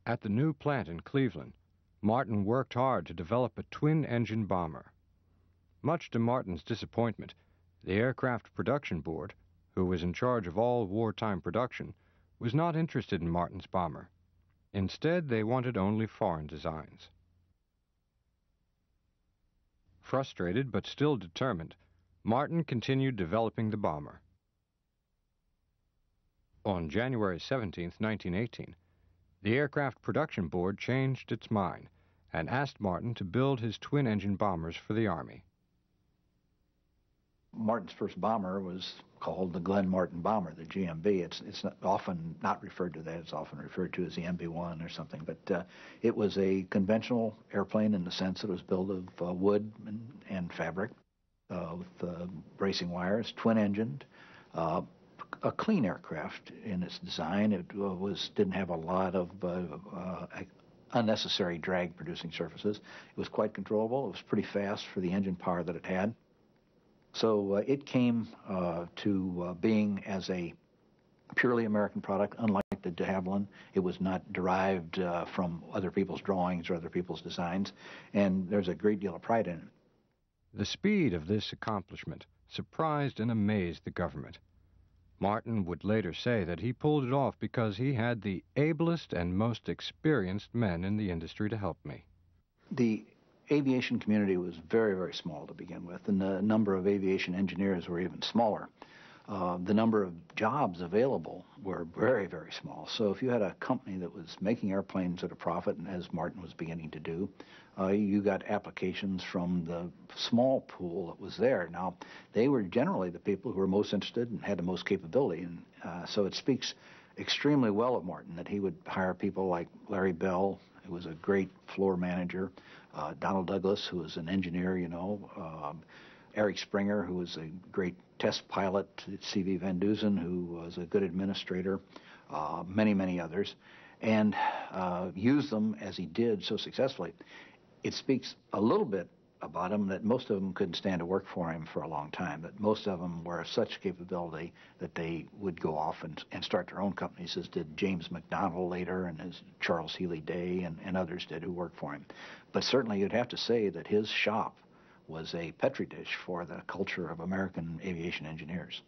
At the new plant in Cleveland, Martin worked hard to develop a twin-engine bomber. Much to Martin's disappointment, the Aircraft Production Board, who was in charge of all wartime production, was not interested in Martin's bomber. Instead, they wanted only foreign designs. Frustrated but still determined, Martin continued developing the bomber. On January 17, 1918, the Aircraft Production Board changed its mind and asked Martin to build his twin-engine bombers for the Army. Martin's first bomber was called the Glenn Martin bomber, the GMB. It's often not referred to that. It's often referred to as the MB-1 or something. But it was a conventional airplane in the sense that it was built of wood and fabric with bracing wires, twin-engined, a clean aircraft in its design. It didn't have a lot of unnecessary drag-producing surfaces. It was quite controllable. It was pretty fast for the engine power that it had. So it came to being as a purely American product, unlike the de Havilland. It was not derived from other people's drawings or other people's designs, and there's a great deal of pride in it. The speed of this accomplishment surprised and amazed the government. Martin would later say that he pulled it off because he had the ablest and most experienced men in the industry to help me. The aviation community was very, very small to begin with, and the number of aviation engineers were even smaller. The number of jobs available were very, very small. So if you had a company that was making airplanes at a profit, and as Martin was beginning to do, you got applications from the small pool that was there. Now, they were generally the people who were most interested and had the most capability, and so it speaks extremely well of Martin that he would hire people like Larry Bell, who was a great floor manager, Donald Douglas, who was an engineer, Eric Springer, who was a great test pilot, C.V. Van Dusen, who was a good administrator, many, many others, and used them as he did so successfully. It speaks a little bit about him that most of them couldn't stand to work for him for a long time, but most of them were of such capability that they would go off and start their own companies, as did James McDonnell later, and as Charles Healy Day and others did who worked for him. But certainly you'd have to say that his shop was a petri dish for the culture of American aviation engineers.